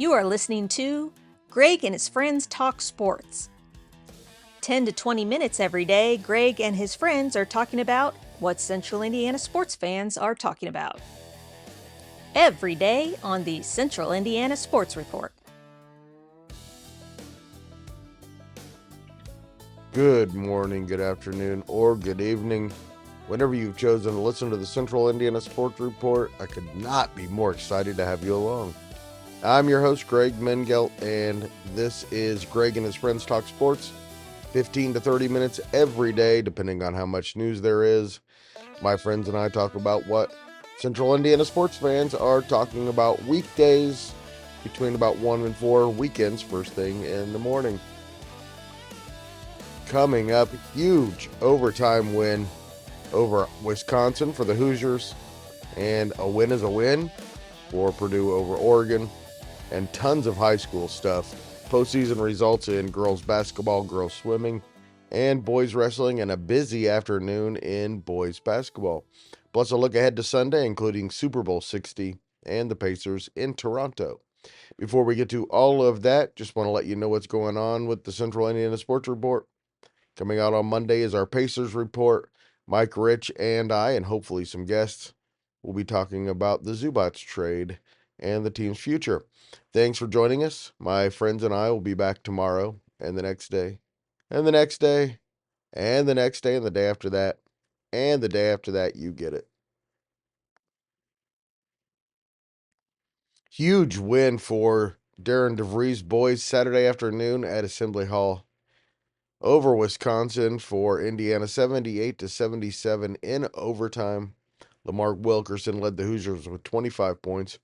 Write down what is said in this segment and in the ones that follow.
You are listening to Greg and his friends talk sports. 10 to 20 minutes every day, Greg and his friends are talking about what Central Indiana sports fans are talking about. Every day on the Central Indiana Sports Report. Good morning, good afternoon, or good evening. Whenever you've chosen to listen to the Central Indiana Sports Report, I could not be more excited to have you along. I'm your host, Greg Mengelt, and this is Greg and his friends talk sports. 15 to 30 minutes every day, depending on how much news there is. My friends and I talk about what Central Indiana sports fans are talking about weekdays between about 1 and 4, weekends first thing in the morning. Coming up, huge overtime win over Wisconsin for the Hoosiers, and a win is a win for Purdue over Oregon, and tons of high school stuff. Postseason results in girls basketball, girls swimming, and boys wrestling, and a busy afternoon in boys basketball. Plus a look ahead to Sunday, including Super Bowl 60 and the Pacers in Toronto. Before we get to all of that, just want to let you know what's going on with the Central Indiana Sports Report. Coming out on Monday is our Pacers report. Mike Rich and I, and hopefully some guests, will be talking about the Zubats trade and the team's future. Thanks for joining us. My friends and I will be back tomorrow, and the next day, and the next day, and the next day, and the day after that, and the day after that. You get it. Huge win for Darren DeVries boys Saturday afternoon at Assembly Hall over Wisconsin for Indiana, 78-77 in overtime. Lamar Wilkerson led the Hoosiers with 25 points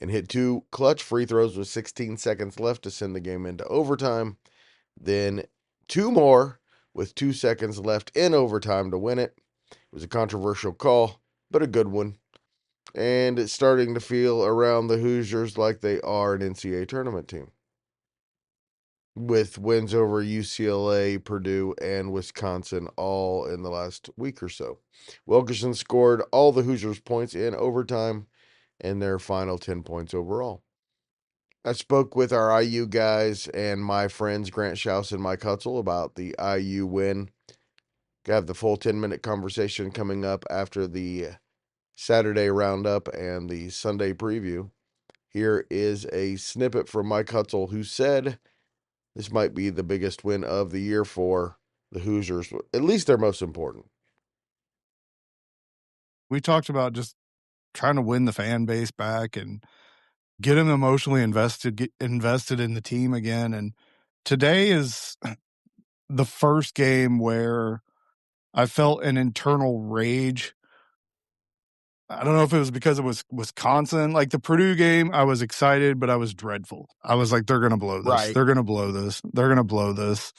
and hit 2 clutch free throws with 16 seconds left to send the game into overtime. Then 2 more with 2 seconds left in overtime to win it. It was a controversial call, but a good one. And it's starting to feel around the Hoosiers like they are an NCAA tournament team, with wins over UCLA, Purdue, and Wisconsin all in the last week or so. Wilkerson scored all the Hoosiers' points in overtime and their final 10 points overall. I spoke with our IU guys and my friends Grant Shouse and Mike Hutsell about the IU win. Got the full 10-minute conversation coming up after the Saturday roundup and the Sunday preview. Here is a snippet from Mike Hutsell, who said this might be the biggest win of the year for the Hoosiers, at least their most important. We talked about just trying to win the fan base back and get them emotionally invested in the team again. And today is the first game where I felt an internal rage. I don't know if it was because it was Wisconsin. Like the Purdue game, I was excited, but I was dreadful. I was like, they're going to blow this. Right. They're going to blow this. They're going to blow this.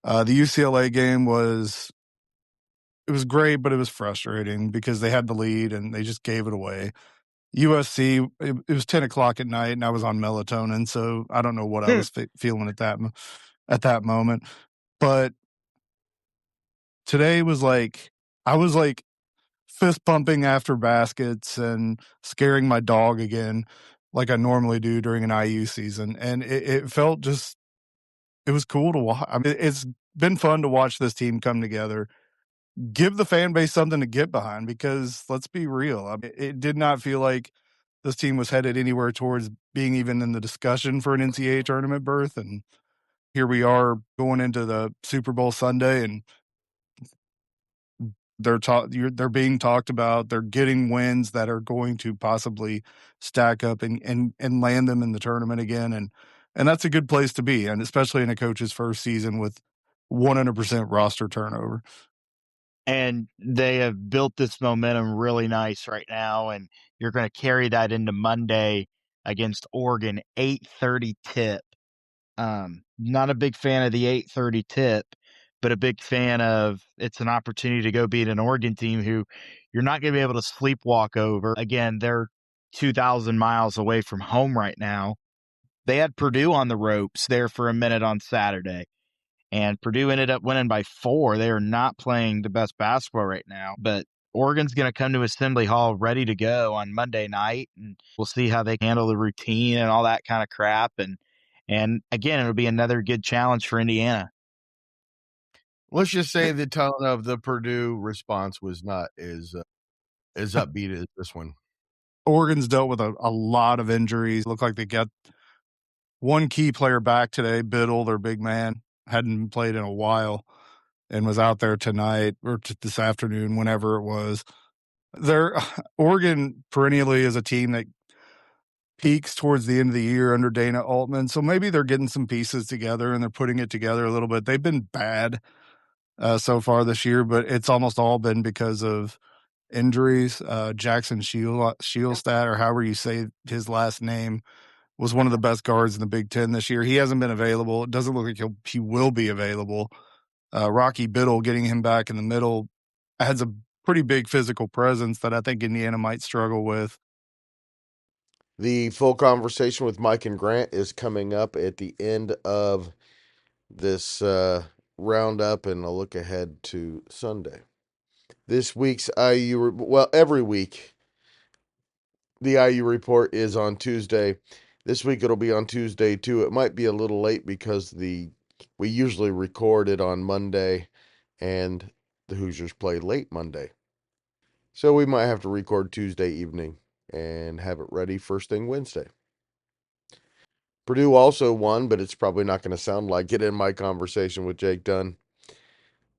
The UCLA game was great, but it was frustrating because they had the lead and they just gave it away. USC, it was 10 o'clock at night and I was on melatonin, so I don't know what I was feeling at that moment. But today was like, I was like fist pumping after baskets and scaring my dog again, like I normally do during an IU season. And it felt just, it was cool to watch. I mean, it's been fun to watch this team come together, give the fan base something to get behind, because let's be real. I mean, it did not feel like this team was headed anywhere towards being even in the discussion for an NCAA tournament berth. And here we are going into the Super Bowl Sunday, and they're being talked about. They're getting wins that are going to possibly stack up and land them in the tournament again. And that's a good place to be. And especially in a coach's first season with 100% roster turnover. And they have built this momentum really nice right now, and you're going to carry that into Monday against Oregon, 8:30 tip. Not a big fan of the 8:30 tip, but a big fan of it's an opportunity to go beat an Oregon team who you're not going to be able to sleepwalk over. Again, they're 2,000 miles away from home right now. They had Purdue on the ropes there for a minute on Saturday, and Purdue ended up winning by 4. They are not playing the best basketball right now, but Oregon's going to come to Assembly Hall ready to go on Monday night, and we'll see how they handle the routine and all that kind of crap. And again, it'll be another good challenge for Indiana. Let's just say the tone of the Purdue response was not as upbeat as this one. Oregon's dealt with a lot of injuries. Looked like they got one key player back today. Biddle, their big man, hadn't played in a while and was out there tonight or this afternoon, whenever it was. Oregon perennially is a team that peaks towards the end of the year under Dana Altman. So maybe they're getting some pieces together and they're putting it together a little bit. They've been bad so far this year, but it's almost all been because of injuries. Jackson Shielstad, or however you say his last name, was one of the best guards in the Big Ten this year. He hasn't been available. It doesn't look like he will be available. Rocky Biddle, getting him back in the middle, has a pretty big physical presence that I think Indiana might struggle with. The full conversation with Mike and Grant is coming up at the end of this roundup, and a look ahead to Sunday. This week's every week, the IU report is on Tuesday. This week it'll be on Tuesday too. It might be a little late because we usually record it on Monday, and the Hoosiers play late Monday. So we might have to record Tuesday evening and have it ready first thing Wednesday. Purdue also won, but it's probably not going to sound like it in my conversation with Jake Dunn.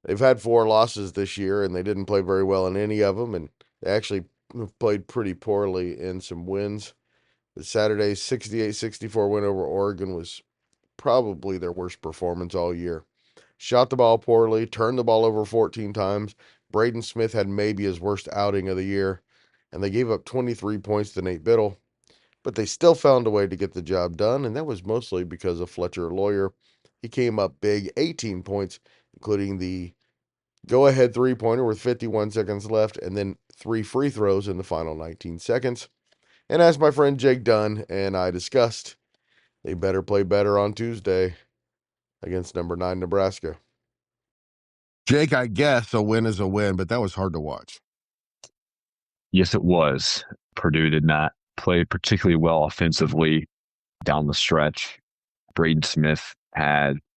They've had 4 losses this year, and they didn't play very well in any of them, and they actually played pretty poorly in some wins. The Saturday's 68-64 win over Oregon was probably their worst performance all year. Shot the ball poorly, turned the ball over 14 times. Braden Smith had maybe his worst outing of the year, and they gave up 23 points to Nate Biddle. But they still found a way to get the job done, and that was mostly because of Fletcher Lawyer. He came up big, 18 points, including the go-ahead three-pointer with 51 seconds left, and then 3 free throws in the final 19 seconds. And as my friend Jake Dunn and I discussed, they better play better on Tuesday against number 9 Nebraska. Jake, I guess a win is a win, but that was hard to watch. Yes, it was. Purdue did not play particularly well offensively down the stretch. Braden Smith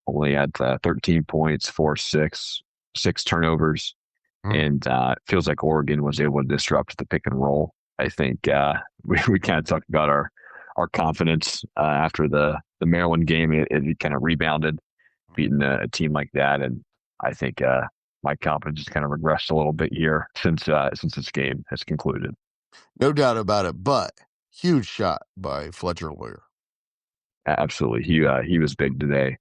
only had 13 points, 6 turnovers, and it feels like Oregon was able to disrupt the pick and roll. I think we kind of talked about our confidence after the Maryland game. It kind of rebounded, beating a team like that, and I think my confidence has kind of regressed a little bit here since this game has concluded. No doubt about it, but huge shot by Fletcher Lawyer. Absolutely. He was big today.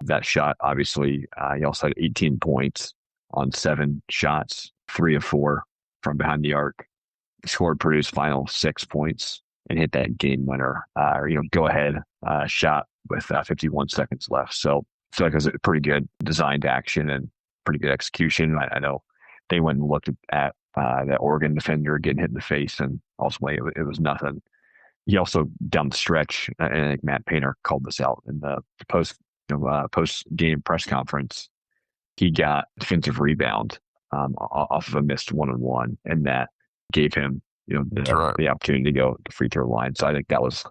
That shot, obviously, he also had 18 points on 7 shots, 3 of 4 from behind the arc. He scored Purdue's final 6 points and hit that game winner, go ahead shot with 51 seconds left. So I feel like it was a pretty good designed action and pretty good execution. I know they went and looked at that Oregon defender getting hit in the face, and ultimately it was nothing. He also, down the stretch, I think Matt Painter called this out in the post-game press conference, he got defensive rebound off of a missed 1-on-1, and that gave him the opportunity to go to the free throw line. So I think that was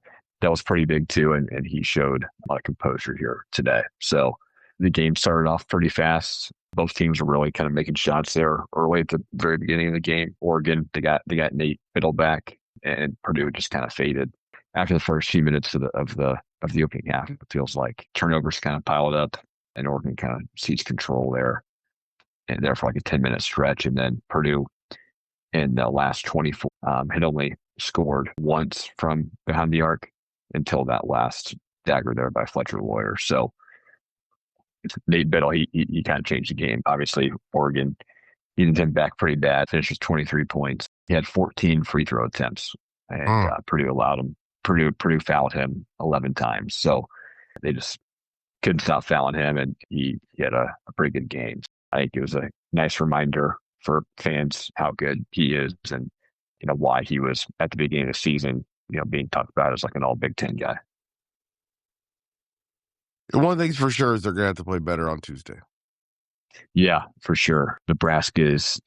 pretty big too, and he showed a lot of composure here today. So the game started off pretty fast. Both teams were really kind of making shots there early at the very beginning of the game. Oregon, they got Nate Biddle back, and Purdue just kind of faded after the first few minutes of the opening half. It feels like turnovers kind of piled up, and Oregon kind of seized control there, and there for like a 10-minute stretch. And then Purdue, in the last 24, had only scored once from behind the arc until that last dagger there by Fletcher Lawyer. So Nate Biddle, he kind of changed the game. Obviously, Oregon needed him back pretty bad. Finished with 23 points. He had 14 free throw attempts, and Purdue allowed him. Purdue fouled him 11 times. So they just couldn't stop fouling him, and he had a pretty good game. I think it was a nice reminder for fans how good he is, and why he was at the beginning of the season, being talked about as like an all Big Ten guy. One thing's for sure is they're going to have to play better on Tuesday. Yeah, for sure. Nebraska is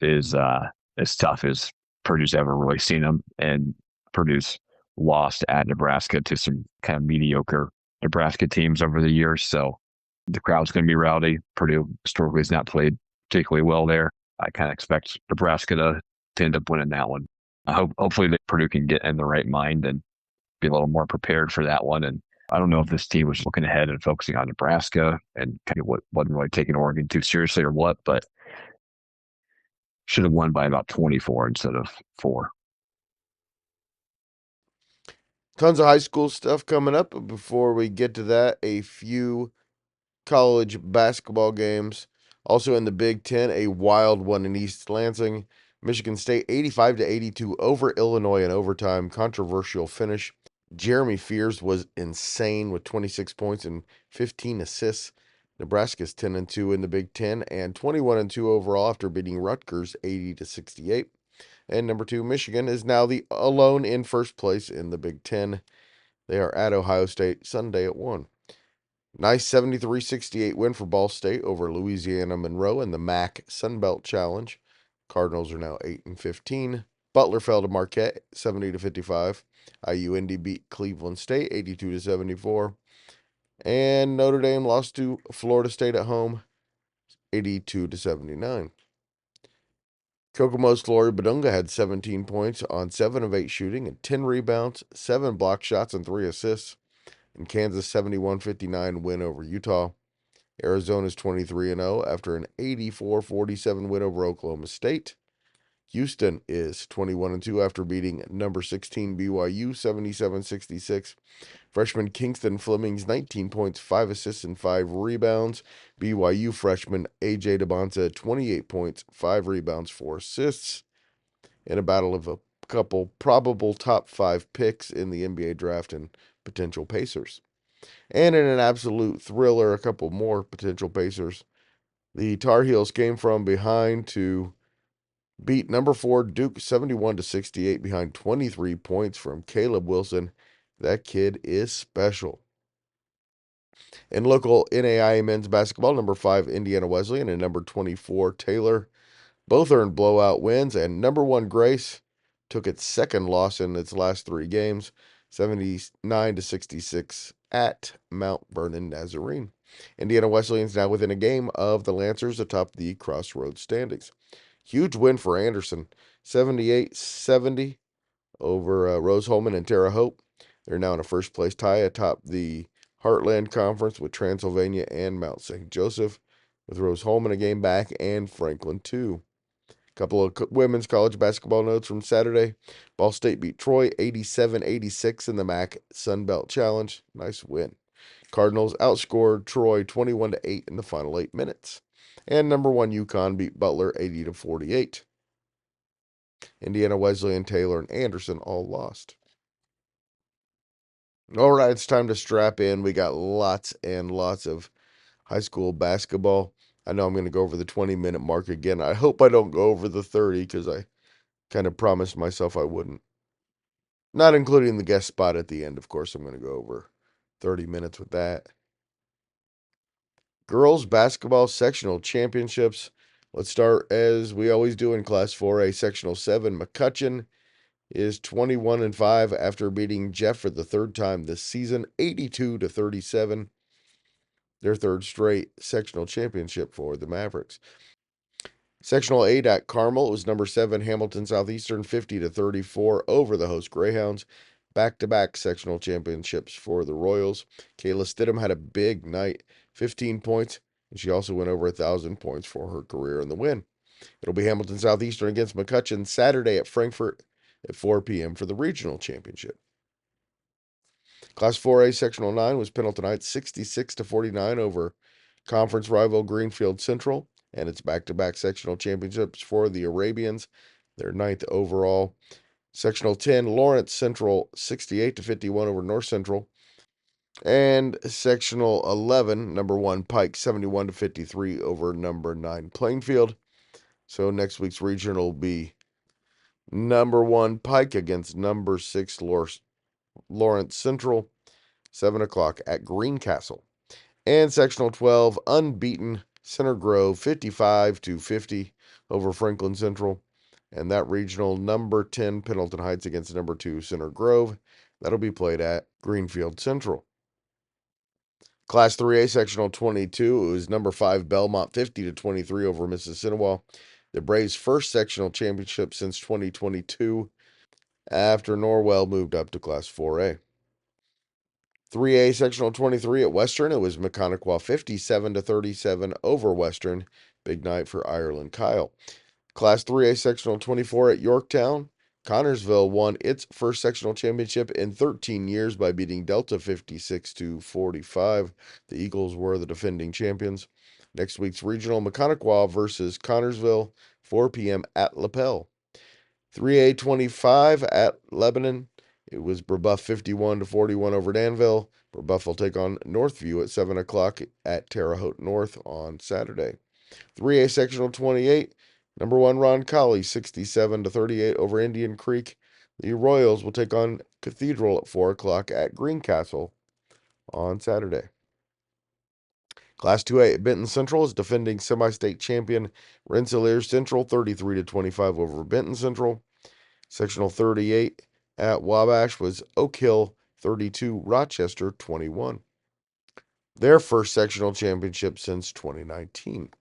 as tough as Purdue's ever really seen them. And Purdue's lost at Nebraska to some kind of mediocre Nebraska teams over the years. So the crowd's going to be rowdy. Purdue historically has not played particularly well there. I kind of expect Nebraska to end up winning that one. Hopefully that Purdue can get in the right mind and be a little more prepared for that one. And I don't know if this team was looking ahead and focusing on Nebraska and kind of wasn't really taking Oregon too seriously or what, but should have won by about 24 instead of 4. Tons of high school stuff coming up. But before we get to that, a few college basketball games. Also in the Big Ten, a wild one in East Lansing. Michigan State 85-82 over Illinois in overtime. Controversial finish. Jeremy Fears was insane with 26 points and 15 assists. Nebraska's 10-2 in the Big Ten and 21-2 overall after beating Rutgers 80-68. And number 2, Michigan is now the alone in first place in the Big Ten. They are at Ohio State Sunday at 1. Nice 73-68 win for Ball State over Louisiana Monroe in the MAC Sunbelt Challenge. Cardinals are now 8-15. Butler fell to Marquette 70-55. IU-Indy beat Cleveland State 82-74. And Notre Dame lost to Florida State at home 82-79. Kokomo's Glory Badunga had 17 points on 7 of 8 shooting and 10 rebounds, 7 block shots, and 3 assists. In Kansas' 71-59 win over Utah. Arizona's 23-0 after an 84-47 win over Oklahoma State. Houston is 21-2 after beating number 16 BYU 77-66. Freshman Kingston Fleming's 19 points, 5 assists, and 5 rebounds. BYU freshman AJ DeBonta 28 points, 5 rebounds, 4 assists. In a battle of a couple probable top 5 picks in the NBA draft and potential Pacers. And in an absolute thriller, a couple more potential Pacers. The Tar Heels came from behind to beat number 4 Duke 71-68 behind 23 points from Caleb Wilson. That kid is special. In local NAIA men's basketball, number 5 Indiana Wesleyan and number 24 Taylor both earned blowout wins, and number 1 Grace took its second loss in its last 3 games, 79-66 at Mount Vernon Nazarene. Indiana Wesleyan's now within a game of the Lancers atop the Crossroads standings. Huge win for Anderson, 78-70 over Rose-Hulman and Terre Haute. They're now in a first-place tie atop the Heartland Conference with Transylvania and Mount St. Joseph, with Rose-Hulman a game back and Franklin too. Couple of women's college basketball notes from Saturday. Ball State beat Troy 87-86 in the MAC Sunbelt Challenge. Nice win. Cardinals outscored Troy 21-8 in the final 8 minutes. And number 1 UConn beat Butler 80-48. Indiana Wesleyan, Taylor, and Anderson all lost. All right, it's time to strap in. We got lots and lots of high school basketball. I know I'm going to go over the 20-minute mark again. I hope I don't go over the 30 because I kind of promised myself I wouldn't. Not including the guest spot at the end, of course. I'm going to go over 30 minutes with that. Girls basketball sectional championships. Let's start as we always do in Class 4A Sectional 7. McCutcheon is 21-5 after beating Jeff for the 3rd time this season, 82-37. Their 3rd straight sectional championship for the Mavericks. Sectional 8 at Carmel, it was number 7 Hamilton Southeastern 50-34 over the host Greyhounds. Back-to-back sectional championships for the Royals. Kayla Stidham had a big night, 15 points, and she also went over 1,000 points for her career in the win. It'll be Hamilton Southeastern against McCutcheon Saturday at Frankfort at 4 p.m. for the regional championship. Class 4A Sectional 9 was Pendleton Heights 66-49 over conference rival Greenfield Central, and it's back-to-back sectional championships for the Arabians, their 9th overall. Sectional 10, Lawrence Central 68-51 over North Central, and Sectional 11, number 1 Pike 71-53 over number 9 Plainfield. So next week's regional will be number 1 Pike against number 6 Lawrence Central, 7 o'clock at Greencastle. And Sectional 12, unbeaten Center Grove, 55-50 over Franklin Central. And that regional, number 10 Pendleton Heights against number 2 Center Grove. That'll be played at Greenfield Central. Class 3A Sectional 22, it was number 5 Belmont 50-23 over Mississinawa. The Braves' first sectional championship since 2022 after Norwell moved up to Class 4A. 3A Sectional 23 at Western, it was Makena 57-37 over Western. Big night for Ireland Kyle. Class 3A Sectional 24 at Yorktown, Connorsville won its first sectional championship in 13 years by beating Delta 56-45. The Eagles were the defending champions. Next week's regional, Makena versus Connorsville, 4 p.m. at Lapel. 3A 25 at Lebanon, it was Brebeuf 51-41 over Danville. Brebeuf will take on Northview at 7 o'clock at Terre Haute North on Saturday. 3A Sectional 28, number 1 Roncalli 67-38 over Indian Creek. The Royals will take on Cathedral at 4 o'clock at Greencastle on Saturday. Class 2A at Benton Central is defending semi-state champion Rensselaer Central 33-25 over Benton Central. Sectional 38 at Wabash was Oak Hill 32, Rochester 21. Their first sectional championship since 2019.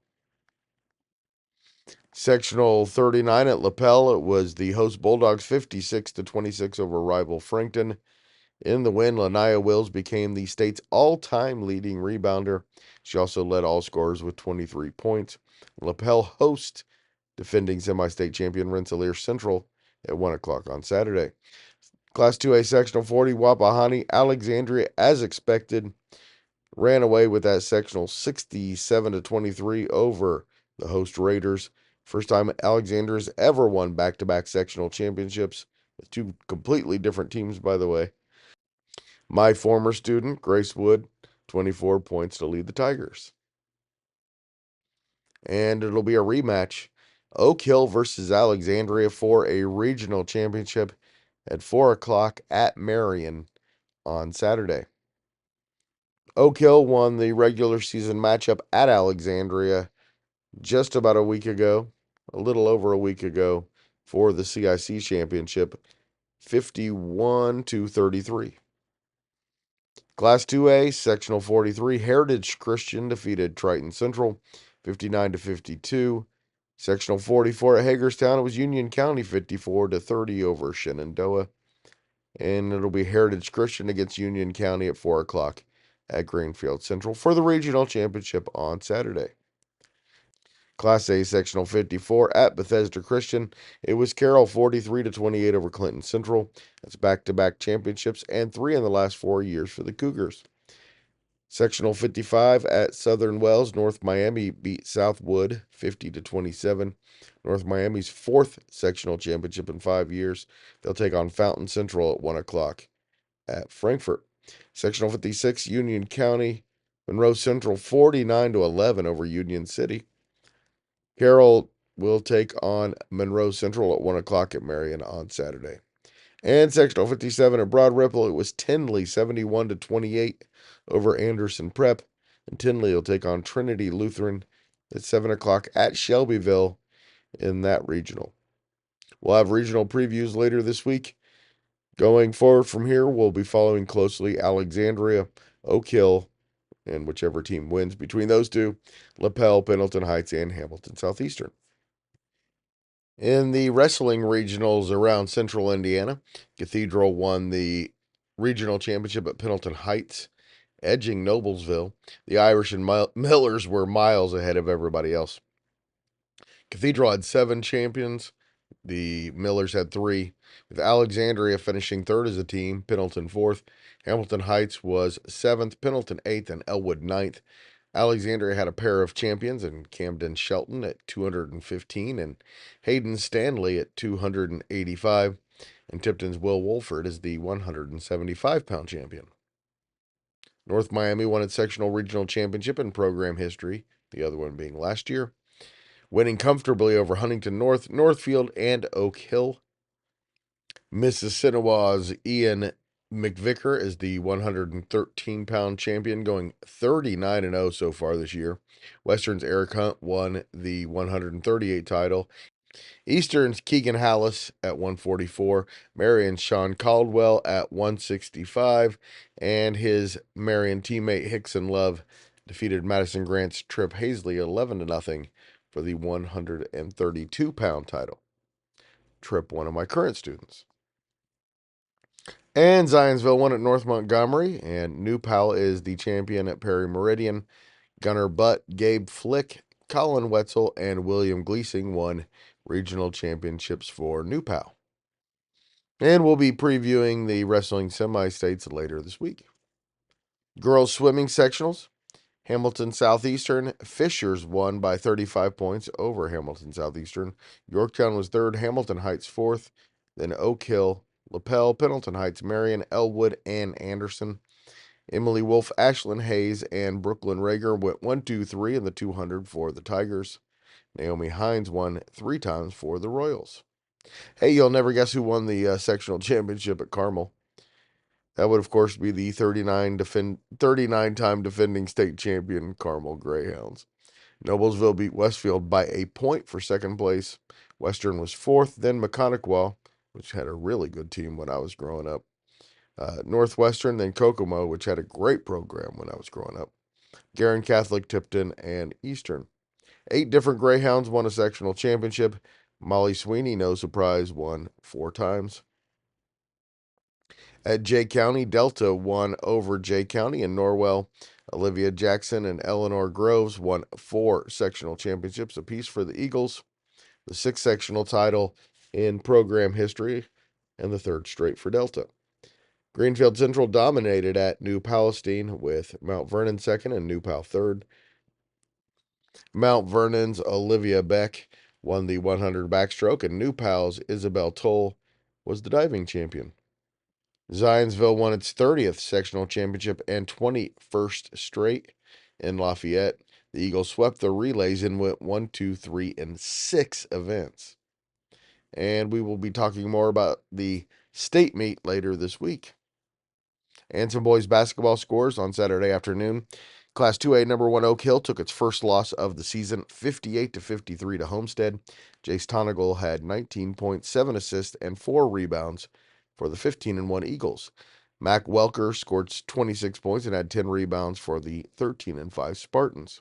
Sectional 39 at Lapel, it was the host Bulldogs 56-26 over rival Frankton. In the win, Lanaya Wills became the state's all-time leading rebounder. She also led all scorers with 23 points. Lapel host defending semi-state champion Rensselaer Central at 1 o'clock on Saturday. Class 2A Sectional 40, Wapahani Alexandria, as expected, ran away with that sectional 67-23 over the host Raiders. First time Alexandria's ever won back-to-back sectional championships. Two completely different teams, by the way. My former student, Grace Wood, 24 points to lead the Tigers. And it'll be a rematch. Oak Hill versus Alexandria for a regional championship at 4 o'clock at Marion on Saturday. Oak Hill won the regular season matchup at Alexandria just about a week ago, a little over a week ago, for the CIC championship, 51-33. Class 2A, Sectional 43, Heritage Christian defeated Triton Central, 59-52. Sectional 44 at Hagerstown, it was Union County 54-30 over Shenandoah. And it'll be Heritage Christian against Union County at 4 o'clock at Greenfield Central for the regional championship on Saturday. Class A Sectional 54 at Bethesda Christian, it was Carroll 43-28 over Clinton Central. That's back-to-back championships and 3 in the last 4 years for the Cougars. Sectional 55 at Southern Wells, North Miami beat Southwood 50-27. North Miami's 4th sectional championship in 5 years. They'll take on Fountain Central at 1 o'clock at Frankfort. Sectional 56, Union County, Monroe Central 49-11 over Union City. Carroll will take on Monroe Central at 1 o'clock at Marion on Saturday. And Sectional 57 at Broad Ripple, it was Tinley 71-28 over Anderson Prep. And Tinley will take on Trinity Lutheran at 7 o'clock at Shelbyville in that regional. We'll have regional previews later this week. Going forward from here, we'll be following closely Alexandria, Oak Hill, and whichever team wins between those two, Lapel, Pendleton Heights, and Hamilton Southeastern. In the wrestling regionals around central Indiana, Cathedral won the regional championship at Pendleton Heights, edging Noblesville. The Irish and Millers were miles ahead of everybody else. Cathedral had 7 champions. The Millers had 3, with Alexandria finishing 3rd as a team, Pendleton 4th. Hamilton Heights was 7th, Pendleton 8th, and Elwood 9th. Alexandria had a pair of champions in Camden Shelton at 215 and Hayden Stanley at 285. And Tipton's Will Wolford is the 175-pound champion. North Miami won its sectional regional championship in program history, the other one being last year, winning comfortably over Huntington North, Northfield, and Oak Hill. Mississinawa's Ian McVicker is the 113-pound champion, going 39-0 so far this year. Western's Eric Hunt won the 138 title. Eastern's Keegan Hallis at 144, Marion Sean Caldwell at 165, and his Marion teammate Hickson Love defeated Madison Grant's Trip Hazley 11-0 for the 132-pound title. Trip, one of my current students. And Zionsville won at North Montgomery, and New Pal is the champion at Perry Meridian. Gunnar Butt, Gabe Flick, Colin Wetzel, and William Gleasing won regional championships for New Pal. And we'll be previewing the wrestling semi-states later this week. Girls swimming sectionals. Hamilton Southeastern. Fishers won by 35 points over Hamilton Southeastern. Yorktown was third. Hamilton Heights fourth. Then Oak Hill, Lapel, Pendleton Heights, Marion, Elwood, and Anderson. Emily Wolf, Ashlyn Hayes, and Brooklyn Rager went 1, 2, 3 in the 200 for the Tigers. Naomi Hines won 3 times for the Royals. Hey, you'll never guess who won the sectional championship at Carmel. That would, of course, be the 39-time defending state champion Carmel Greyhounds. Noblesville beat Westfield by a point for second place. Western was fourth, then Mechaniquah, which had a really good team when I was growing up. Northwestern, then Kokomo, which had a great program when I was growing up. Garin Catholic, Tipton, and Eastern. 8 different Greyhounds won a sectional championship. Molly Sweeney, no surprise, won 4 times. At Jay County, Delta won over Jay County and Norwell. Olivia Jackson and Eleanor Groves won 4 sectional championships apiece for the Eagles, the 6th sectional title in program history, and the 3rd straight for Delta. Greenfield Central dominated at New Palestine with Mount Vernon 2nd and New Pal 3rd. Mount Vernon's Olivia Beck won the 100 backstroke, and New Pal's Isabel Toll was the diving champion. Zionsville won its 30th sectional championship and 21st straight in Lafayette. The Eagles swept the relays and went 1, 2, 3 in 6 events. And we will be talking more about the state meet later this week. And some boys basketball scores on Saturday afternoon. Class 2A number 1 Oak Hill took its first loss of the season, 58-53 to Homestead. Jace Tonigal had 19 points, 7 assists, and 4 rebounds for the 15-1 Eagles. Mac Welker scored 26 points and had 10 rebounds for the 13-5 Spartans.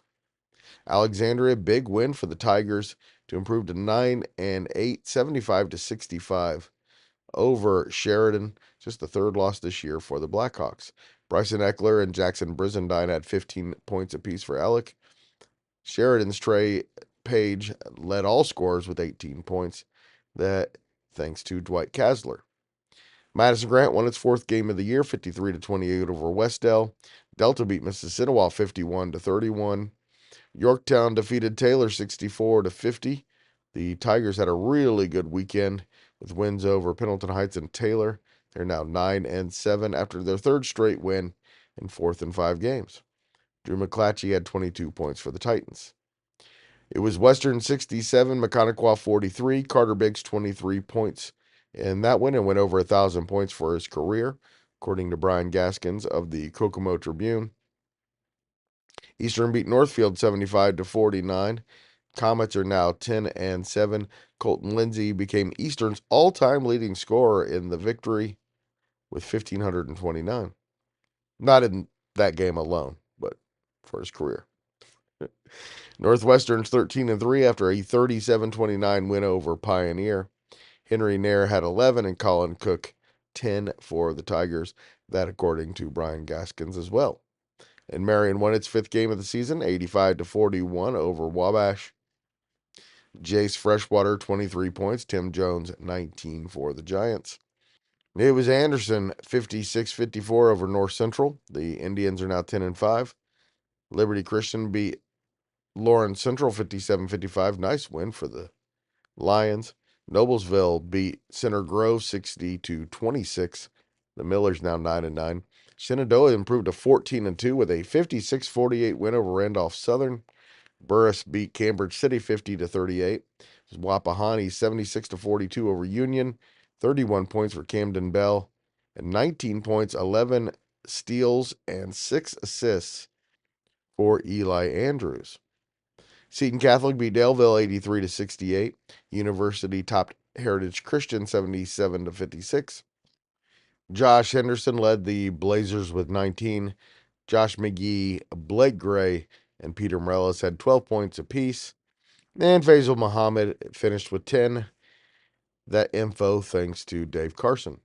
Alexandria, big win for the Tigers to improve to 9-8, 75-65 over Sheridan. Just the 3rd loss this year for the Blackhawks. Bryson Eckler and Jackson Brizendine had 15 points apiece for Alec. Sheridan's Trey Page led all scorers with 18 points, that thanks to Dwight Kasler. Madison Grant won its 4th game of the year, 53-28 over Westdale. Delta beat Mississinawa 51-31. Yorktown defeated Taylor 64-50. The Tigers had a really good weekend with wins over Pendleton Heights and Taylor. They're now 9-7 after their 3rd straight win in 4th and 5 games. Drew McClatchy had 22 points for the Titans. It was Western 67, Mechaniquah 43, Carter Biggs 23 points in that win and went over 1,000 points for his career, according to Brian Gaskins of the Kokomo Tribune. Eastern beat Northfield 75-49. Comets are now 10-7. Colton Lindsay became Eastern's all-time leading scorer in the victory with 1,529. Not in that game alone, but for his career. Northwestern's 13-3 after a 37-29 win over Pioneer. Henry Nair had 11 and Colin Cook 10 for the Tigers. That according to Brian Gaskins as well. And Marion won its 5th game of the season, 85-41 over Wabash. Jace Freshwater, 23 points. Tim Jones, 19 for the Giants. It was Anderson, 56-54 over North Central. The Indians are now 10-5. Liberty Christian beat Lawrence Central, 57-55. Nice win for the Lions. Noblesville beat Center Grove, 60-26. The Millers now 9-9. Shenandoah improved to 14-2 with a 56-48 win over Randolph Southern. Burris beat Cambridge City 50-38. Wapahani 76-42 over Union. 31 points for Camden Bell. And 19 points, 11 steals, and 6 assists for Eli Andrews. Seton Catholic beat Daleville 83-68. University topped Heritage Christian 77-56. Josh Henderson led the Blazers with 19. Josh McGee, Blake Gray, and Peter Morellis had 12 points apiece. And Faisal Muhammad finished with 10. That info thanks to Dave Carson.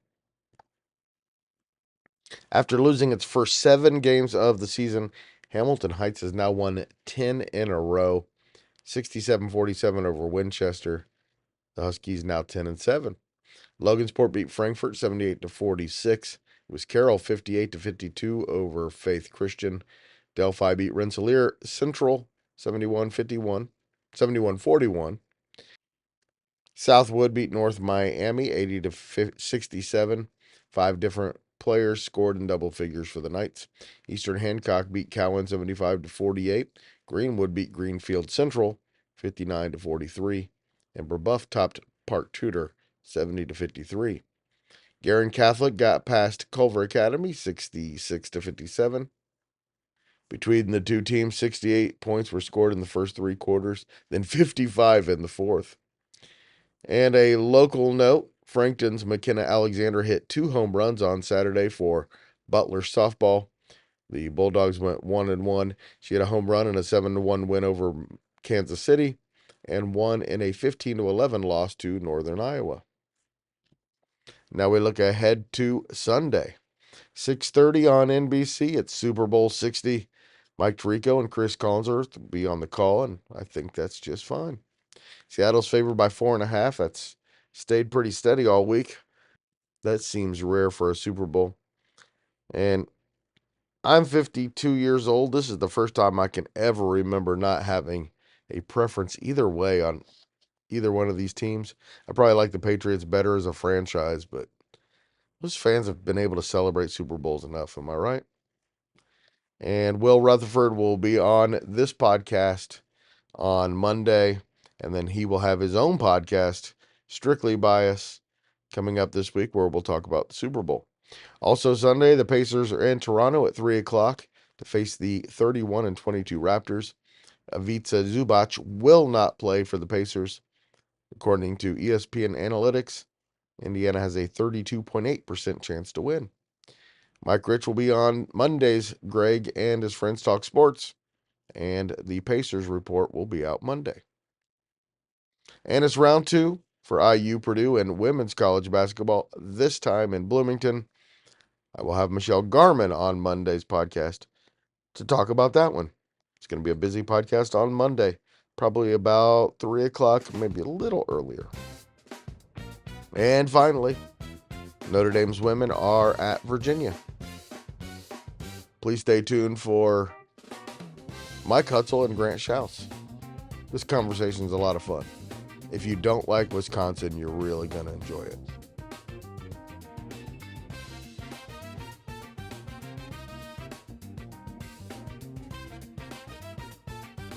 After losing its first 7 games of the season, Hamilton Heights has now won 10 in a row, 67-47 over Winchester. The Huskies now 10-7. Logansport beat Frankfort 78-46. It was Carroll 58-52 over Faith Christian. Delphi beat Rensselaer Central 71-41, 71-41. Southwood beat North Miami 80-67. 5 different players scored in double figures for the Knights. Eastern Hancock beat Cowan 75-48. Greenwood beat Greenfield Central 59-43. And Brebeuf topped Park Tudor 70-53. Garin Catholic got past Culver Academy 66-57. Between the two teams, 68 points were scored in the first 3 quarters, then 55 in the fourth. And a local note, Frankton's Makena Alexander hit 2 home runs on Saturday for Butler softball. The Bulldogs went 1-1. She had a home run in a 7-1 win over Kansas City and won in a 15-11 loss to Northern Iowa. Now we look ahead to Sunday. 6:30 on NBC. It's Super Bowl 60. Mike Tirico and Chris Collinsworth will be on the call, and I think that's just fine. Seattle's favored by 4.5. That's stayed pretty steady all week. That seems rare for a Super Bowl. And I'm 52 years old. This is the first time I can ever remember not having a preference either way on either one of these teams. I probably like the Patriots better as a franchise, but most fans have been able to celebrate Super Bowls enough. Am I right? And Will Rutherford will be on this podcast on Monday, and then he will have his own podcast, Strictly Bias, coming up this week where we'll talk about the Super Bowl. Also Sunday, the Pacers are in Toronto at 3 o'clock to face the 31-22 Raptors. Ivica Zubac will not play for the Pacers. According to ESPN Analytics, Indiana has a 32.8% chance to win. Mike Rich will be on Mondays. Greg and his friends talk sports, and the Pacers report will be out Monday. And it's round 2 for IU, Purdue, and women's college basketball, this time in Bloomington. I will have Michelle Garmon on Monday's podcast to talk about that one. It's going to be a busy podcast on Monday, probably about 3 o'clock, maybe a little earlier. And finally, Notre Dame's women are at Virginia. Please stay tuned for Mike Hutsell and Grant Shouse. This conversation is a lot of fun. If you don't like Wisconsin, you're really going to enjoy it.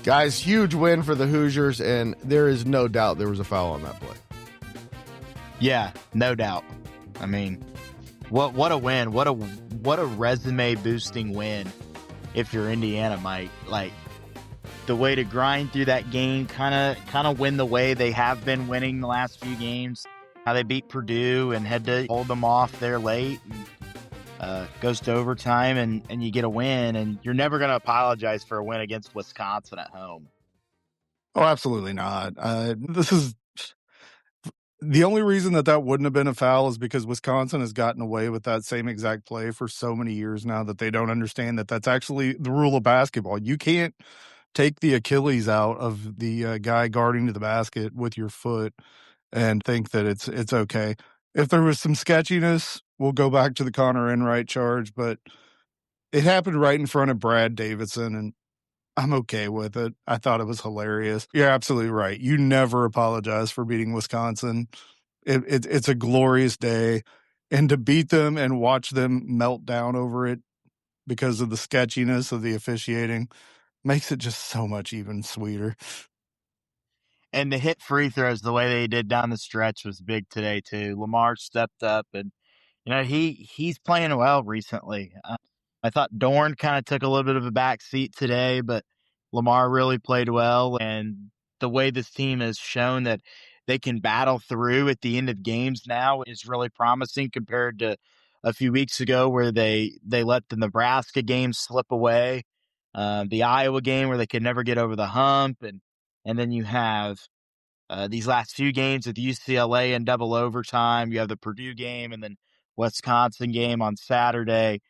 Guys, huge win for the Hoosiers, and there is no doubt there was a foul on that play. Yeah, no doubt. I mean, what a win. What a resume boosting win if you're Indiana, Mike. Like, the way to grind through that game, kind of win the way they have been winning the last few games. How they beat Purdue and had to hold them off there late. And, goes to overtime and you get a win, and you're never going to apologize for a win against Wisconsin at home. Oh, absolutely not. This is the only reason that wouldn't have been a foul is because Wisconsin has gotten away with that same exact play for so many years now that they don't understand that that's actually the rule of basketball. You can't take the Achilles out of the guy guarding to the basket with your foot and think that it's okay. If there was some sketchiness, we'll go back to the Connor Enright charge, but it happened right in front of Brad Davidson, and I'm okay with it. I thought it was hilarious. You're absolutely right. You never apologize for beating Wisconsin. It's a glorious day, and to beat them and watch them melt down over it because of the sketchiness of the officiating makes it just so much even sweeter. And the hit free throws the way they did down the stretch was big today too. Lamar stepped up, and he's playing well recently. I thought Dorn kind of took a little bit of a back seat today, but Lamar really played well, and the way this team has shown that they can battle through at the end of games now is really promising compared to a few weeks ago where they let the Nebraska game slip away, the Iowa game where they could never get over the hump, and then you have these last few games with UCLA in double overtime. You have the Purdue game and then Wisconsin game on Saturday.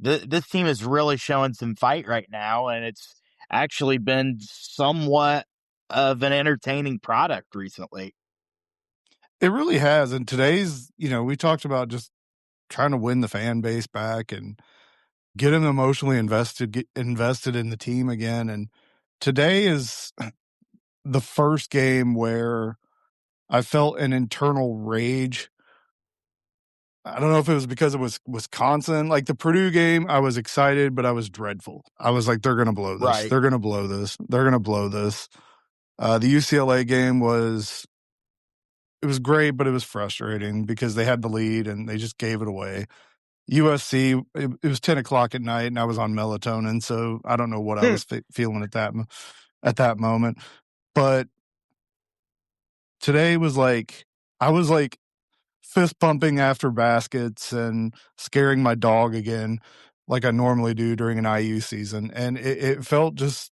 This team is really showing some fight right now, and it's actually been somewhat of an entertaining product recently. It really has. And today's, we talked about just trying to win the fan base back and get them emotionally invested in the team again. And today is the first game where I felt an internal rage. I don't know if it was because it was Wisconsin. Like the Purdue game, I was excited, but I was dreadful. I was like, they're going to blow this. Right. They're going to blow this. They're going to blow this. The UCLA game was great, but it was frustrating because they had the lead and they just gave it away. USC, it was 10 o'clock at night and I was on melatonin, so I don't know what I was feeling at that moment. But today was like, I was like fist pumping after baskets and scaring my dog again, like I normally do during an IU season. And it felt just,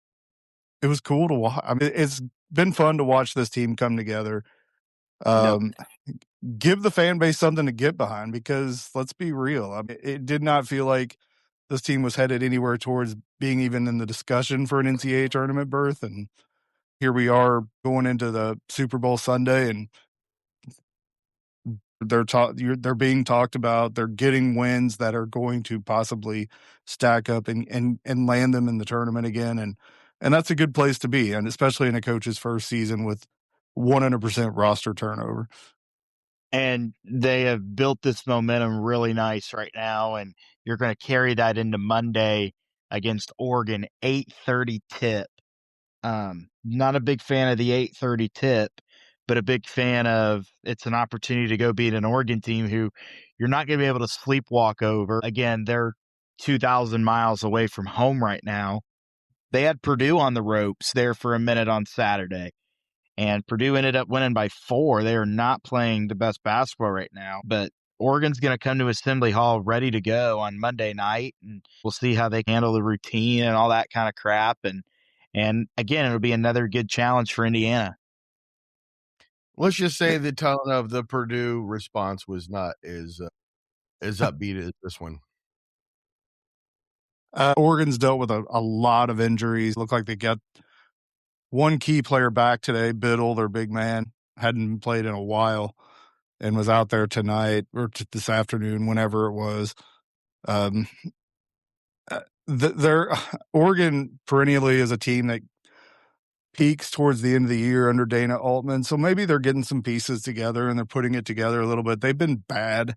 it was cool to watch. I mean, it's been fun to watch this team come together. Give the fan base something to get behind because let's be real. I mean, it did not feel like this team was headed anywhere towards being even in the discussion for an NCAA tournament berth. And here we are going into the Super Bowl Sunday and they're being talked about. They're getting wins that are going to possibly stack up and land them in the tournament again. And that's a good place to be. And especially in a coach's first season with 100% roster turnover. And they have built this momentum really nice right now, and you're going to carry that into Monday against Oregon, 8:30 tip. Not a big fan of the 8:30 tip, but a big fan of it's an opportunity to go beat an Oregon team who you're not going to be able to sleepwalk over. Again, they're 2,000 miles away from home right now. They had Purdue on the ropes there for a minute on Saturday. And Purdue ended up winning by 4. They are not playing the best basketball right now, but Oregon's going to come to Assembly Hall ready to go on Monday night, and we'll see how they handle the routine and all that kind of crap. And again, it'll be another good challenge for Indiana. Let's just say the tone of the Purdue response was not as upbeat as this one. Oregon's dealt with a lot of injuries. Looked like they got one key player back today, Biddle, their big man, hadn't played in a while and was out there tonight or this afternoon, whenever it was. Oregon perennially is a team that peaks towards the end of the year under Dana Altman. So maybe they're getting some pieces together and they're putting it together a little bit. They've been bad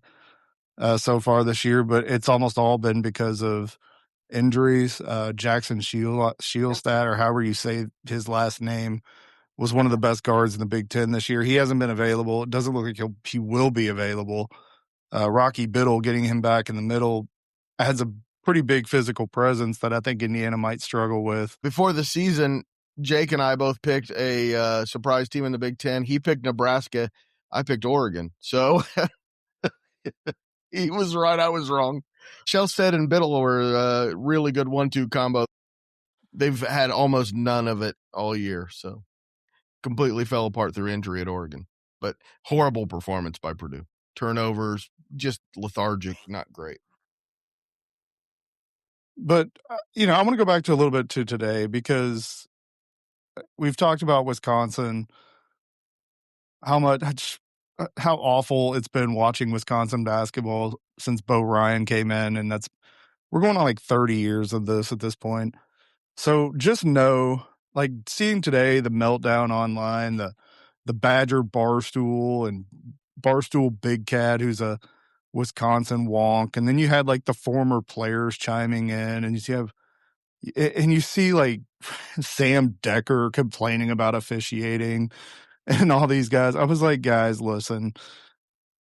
so far this year, but it's almost all been because of injuries. Jackson Shielstad, or however you say his last name, was one of the best guards in the Big Ten this year. He hasn't been available. It doesn't look like he will be available. Rocky Biddle, getting him back in the middle, adds a pretty big physical presence that I think Indiana might struggle with. Before the season, Jake and I both picked a surprise team in the Big Ten. He picked Nebraska. I picked Oregon. So he was right. I was wrong. Shielstad and Biddle were a really good 1-2 combo. They've had almost none of it all year, so completely fell apart through injury at Oregon. But horrible performance by Purdue. Turnovers, just lethargic, not great. But, I want to go back to a little bit to today because we've talked about Wisconsin, how awful it's been watching Wisconsin basketball since Bo Ryan came in. And we're going on like 30 years of this at this point. So just know, like seeing today, the meltdown online, the Badger Barstool and Barstool Big Cat, who's a Wisconsin wonk. And then you had like the former players chiming in and you see like Sam Decker complaining about officiating and all these guys. I was like, guys, listen,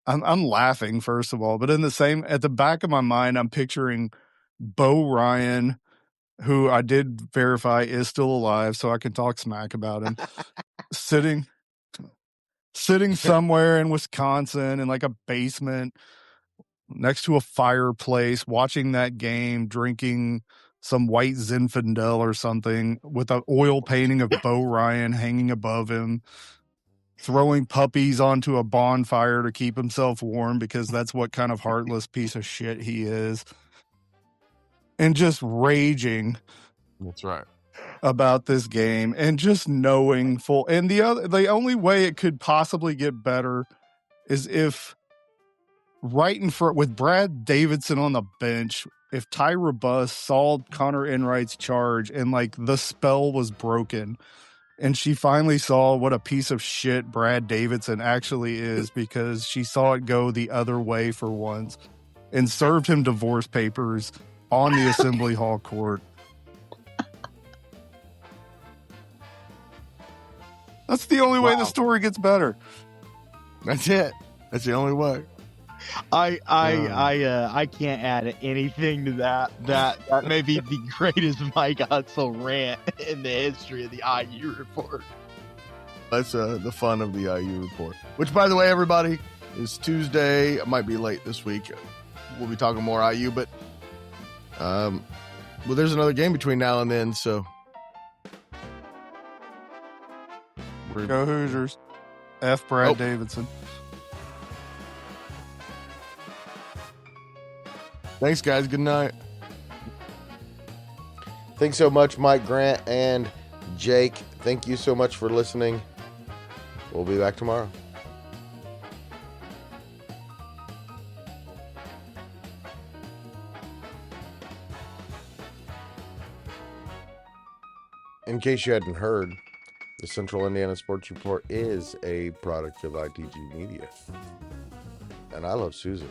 I'm laughing first of all, but at the back of my mind, I'm picturing Bo Ryan who I did verify is still alive, so I can talk smack about him, sitting somewhere in Wisconsin in like a basement next to a fireplace, watching that game, drinking some white Zinfandel or something with an oil painting of Bo Ryan hanging above him, throwing puppies onto a bonfire to keep himself warm because that's what kind of heartless piece of shit he is, and just raging. That's right. About this game and just knowing and the only way it could possibly get better is if right in front with Brad Davidson on the bench, if Tyra Buss saw Connor Enright's charge and like the spell was broken and she finally saw what a piece of shit Brad Davidson actually is because she saw it go the other way for once and served him divorce papers on the Assembly Hall court. That's the only way the story gets better. That's it. That's the only way. I can't add anything to that. That may be the greatest Mike Hutsell rant in the history of the IU report. That's the fun of the IU report. Which, by the way, everybody, is Tuesday. It might be late this week. We'll be talking more IU, but well, there's another game between now and then, so. Go Hoosiers. F. Brad Davidson. Thanks, guys. Good night. Thanks so much, Mike Grant and Jake. Thank you so much for listening. We'll be back tomorrow. In case you hadn't heard, the Central Indiana Sports Report is a product of ITG Media. And I love Susan.